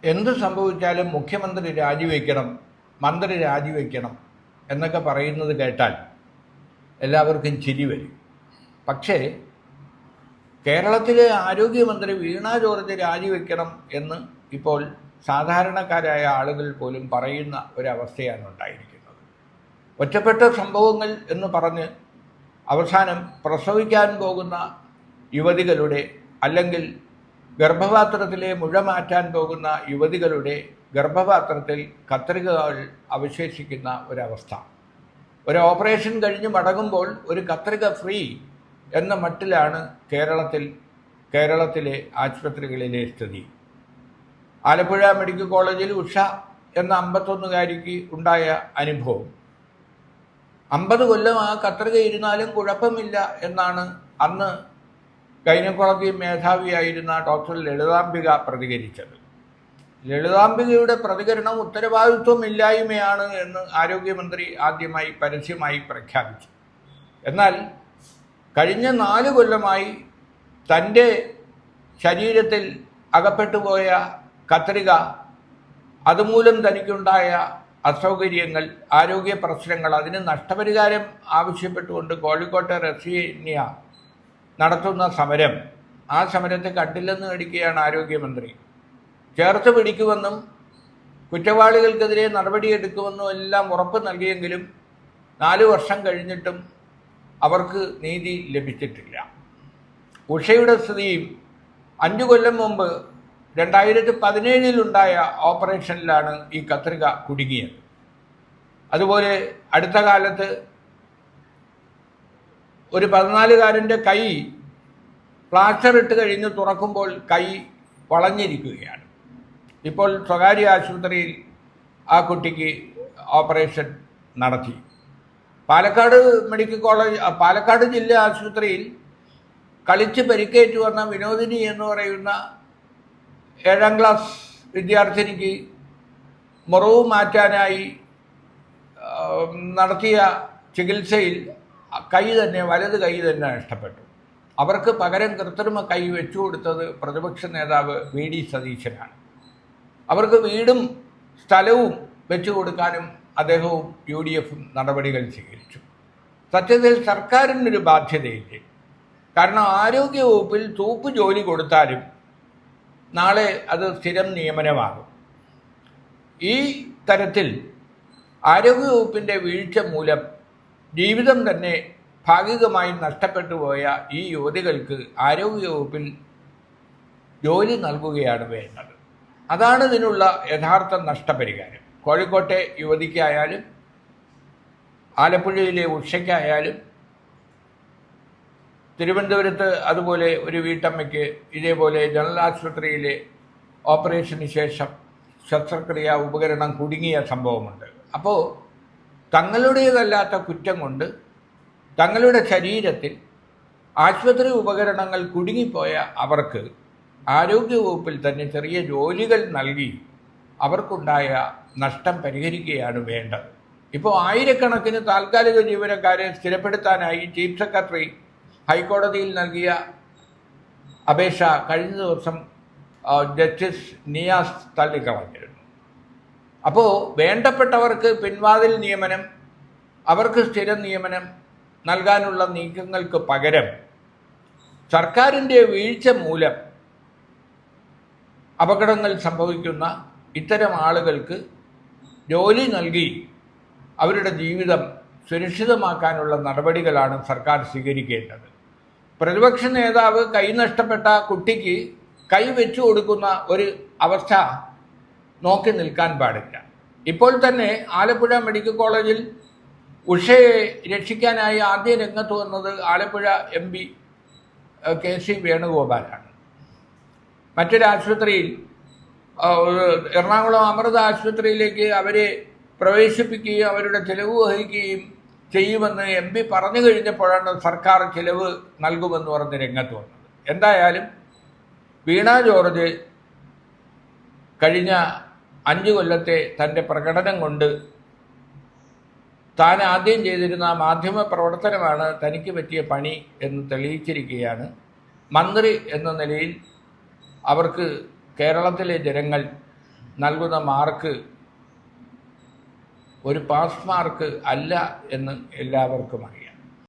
എന്ത് സംഭവിച്ചാലും മുഖ്യമന്ത്രി രാജിവെക്കണം, മന്ത്രി രാജിവെക്കണം എന്നൊക്കെ പറയുന്നത് കേട്ടാൽ എല്ലാവർക്കും ചിരി വരും. പക്ഷേ കേരളത്തിലെ ആരോഗ്യമന്ത്രി വീണ ജോർജ് രാജിവെക്കണം എന്ന് ഇപ്പോൾ സാധാരണക്കാരായ ആളുകൾ പോലും പറയുന്ന ഒരവസ്ഥയാണ് ഉണ്ടായിരിക്കുന്നത്. ഒറ്റപ്പെട്ട സംഭവങ്ങൾ എന്ന് പറഞ്ഞ് അവസാനം പ്രസവിക്കാൻ പോകുന്ന യുവതികളുടെ, അല്ലെങ്കിൽ ഗർഭപാത്രത്തിലെ മുഴ മാറ്റാൻ പോകുന്ന യുവതികളുടെ ഗർഭപാത്രത്തിൽ കത്രികകൾ അവശേഷിക്കുന്ന ഒരവസ്ഥ. ഒരു ഓപ്പറേഷൻ കഴിഞ്ഞ് മടങ്ങുമ്പോൾ ഒരു കത്രിക ഫ്രീ എന്ന മട്ടിലാണ് കേരളത്തിലെ ആശുപത്രികളിലെ സ്ഥിതി. ആലപ്പുഴ മെഡിക്കൽ കോളേജിൽ ഉഷ എന്ന 51കാരിക്ക് ഉണ്ടായ അനുഭവം, 50 കൊല്ലം ആ കത്രിക ഇരുന്നാലും കുഴപ്പമില്ല എന്നാണ് അന്ന് ഗൈനക്കോളജി മേധാവിയായിരുന്ന ഡോക്ടർ ലളിതാംബിക പ്രതികരിച്ചത്. ലളിതാംബികയുടെ പ്രതികരണം ഉത്തരവാദിത്വമില്ലായ്മയാണ് എന്ന് ആരോഗ്യമന്ത്രി ആദ്യമായി പരസ്യമായി പ്രഖ്യാപിച്ചു. എന്നാൽ കഴിഞ്ഞ 4 കൊല്ലമായി തൻ്റെ ശരീരത്തിൽ അകപ്പെട്ടുപോയ കത്രിക, അതുമൂലം തനിക്കുണ്ടായ അസൗകര്യങ്ങൾ, ആരോഗ്യ പ്രശ്നങ്ങൾ, അതിന് നഷ്ടപരിഹാരം ആവശ്യപ്പെട്ടുകൊണ്ട് കോഴിക്കോട്ടെ റെസിഡൻഷ്യ നടത്തുന്ന സമരം, ആ സമരത്തെ കണ്ടില്ലെന്ന് നടിക്കുകയാണ് ആരോഗ്യമന്ത്രി. ചേർത്ത് പിടിക്കുമെന്നും കുറ്റവാളികൾക്കെതിരെ നടപടിയെടുക്കുമെന്നും എല്ലാം ഉറപ്പ് നൽകിയെങ്കിലും 4 വർഷം കഴിഞ്ഞിട്ടും അവർക്ക് നീതി ലഭിച്ചിട്ടില്ല. ഉഷയുടെ സ്ഥിതിയും 5 കൊല്ലം മുമ്പ് 2017 ഓപ്പറേഷനിലാണ് ഈ കത്രിക കുടുങ്ങിയത്. അതുപോലെ അടുത്ത കാലത്ത് ഒരു 14കാരൻ്റെ കൈ പ്ലാസ്റ്റർ ഇട്ട് കഴിഞ്ഞ് തുറക്കുമ്പോൾ കൈ വളഞ്ഞിരിക്കുകയാണ്. ഇപ്പോൾ സ്വകാര്യ ആശുപത്രിയിൽ ആ കുട്ടിക്ക് ഓപ്പറേഷൻ നടത്തി. പാലക്കാട് മെഡിക്കൽ കോളേജ്, പാലക്കാട് ജില്ലാ ആശുപത്രിയിൽ കളിച്ച് പരിക്കേറ്റു വന്ന വിനോദിനി എന്ന് പറയുന്ന 7ാം ക്ലാസ് വിദ്യാർത്ഥിനിക്ക് മുറിവ് മാറ്റാനായി നടത്തിയ ചികിത്സയിൽ വലത് കൈ തന്നെ നഷ്ടപ്പെട്ടു. അവർക്ക് പകരം കൃത്രിമ കൈ വെച്ചു കൊടുത്തത് പ്രതിപക്ഷ നേതാവ് VD സതീശനാണ്. അവർക്ക് വീടും സ്ഥലവും വെച്ചു കൊടുക്കാനും അദ്ദേഹവും UDFും നടപടികൾ സ്വീകരിച്ചു. സത്യത്തിൽ സർക്കാരിനൊരു ബാധ്യതയില്ലേ? കാരണം ആരോഗ്യവകുപ്പിൽ തൂപ്പ് ജോലി കൊടുത്താലും നാളെ അത് സ്ഥിരം നിയമനമാകും. ഈ തരത്തിൽ ആരോഗ്യവകുപ്പിൻ്റെ വീഴ്ച മൂലം ജീവിതം തന്നെ ഭാഗികമായി നഷ്ടപ്പെട്ടു പോയ ഈ യുവതികൾക്ക് ആരോഗ്യവകുപ്പിൽ ജോലി നൽകുകയാണ് വേണ്ടത്. അതാണ് ഇതിനുള്ള യഥാർത്ഥ നഷ്ടപരിഹാരം. കോഴിക്കോട്ടെ യുവതിക്കായാലും ആലപ്പുഴയിലെ ഉഷയ്ക്കായാലും തിരുവനന്തപുരത്ത് അതുപോലെ ഒരു വീട്ടമ്മയ്ക്ക് ഇതേപോലെ ജനറൽ ആശുപത്രിയിലെ ഓപ്പറേഷന് ശേഷം ശസ്ത്രക്രിയാ ഉപകരണം കുടുങ്ങിയ സംഭവമുണ്ട്. അപ്പോൾ തങ്ങളുടേതല്ലാത്ത കുറ്റം കൊണ്ട് തങ്ങളുടെ ശരീരത്തിൽ ആശുപത്രി ഉപകരണങ്ങൾ കുടുങ്ങിപ്പോയ അവർക്ക് ആരോഗ്യവകുപ്പിൽ തന്നെ ചെറിയ ജോലികൾ നൽകി അവർക്കുണ്ടായ നഷ്ടം പരിഹരിക്കുകയാണ് വേണ്ടത്. ഇപ്പോൾ ആയിരക്കണക്കിന് താൽക്കാലിക ജീവനക്കാരെ സ്ഥിരപ്പെടുത്താനായി ചീഫ് സെക്രട്ടറി ഹൈക്കോടതിയിൽ നൽകിയ അപേക്ഷ കഴിഞ്ഞ ദിവസം ജസ്റ്റിസ് നിയാസ് തള്ളിക്കളഞ്ഞിരുന്നു. അപ്പോൾ വേണ്ടപ്പെട്ടവർക്ക് പിൻവാതിൽ നിയമനം, അവർക്ക് സ്ഥിര നിയമനം നൽകാനുള്ള നീക്കങ്ങൾക്ക് പകരം സർക്കാരിൻ്റെ വീഴ്ച മൂലം അപകടങ്ങൾ സംഭവിക്കുന്ന ഇത്തരം ആളുകൾക്ക് ജോലി നൽകി അവരുടെ ജീവിതം സുരക്ഷിതമാക്കാനുള്ള നടപടികളാണ് സർക്കാർ സ്വീകരിക്കേണ്ടത്. പ്രതിപക്ഷ നേതാവ് കൈ നഷ്ടപ്പെട്ട കുട്ടിക്ക് കൈ വെച്ചു കൊടുക്കുന്ന ഒരു അവസ്ഥ നോക്കി നിൽക്കാൻ പാടില്ല. ഇപ്പോൾ തന്നെ ആലപ്പുഴ മെഡിക്കൽ കോളേജിൽ ഉഷയെ രക്ഷിക്കാനായി ആദ്യം രംഗത്ത് വന്നത് ആലപ്പുഴ MP KC വേണുഗോപാലാണ്. മറ്റൊരാശുപത്രിയിൽ, എറണാകുളം അമൃത ആശുപത്രിയിലേക്ക് അവരെ പ്രവേശിപ്പിക്കുകയും അവരുടെ ചിലവ് വഹിക്കുകയും ചെയ്യുമെന്ന് MP പറഞ്ഞു കഴിഞ്ഞപ്പോഴാണ് സർക്കാർ ചിലവ് നൽകുമെന്ന് പറഞ്ഞ് രംഗത്ത് വന്നത്. എന്തായാലും വീണ ജോർജ് കഴിഞ്ഞ 5 കൊല്ലത്തെ തൻ്റെ പ്രകടനം കൊണ്ട് താൻ ആദ്യം ചെയ്തിരുന്ന മാധ്യമ പ്രവർത്തനമാണ് തനിക്ക് പറ്റിയ പണി എന്ന് തെളിയിച്ചിരിക്കുകയാണ്. മന്ത്രി എന്ന നിലയിൽ അവർക്ക് കേരളത്തിലെ ജനങ്ങൾ നൽകുന്ന മാർക്ക് ഒരു പാസ് മാർക്ക് അല്ല എന്ന് എല്ലാവർക്കും അറിയാം.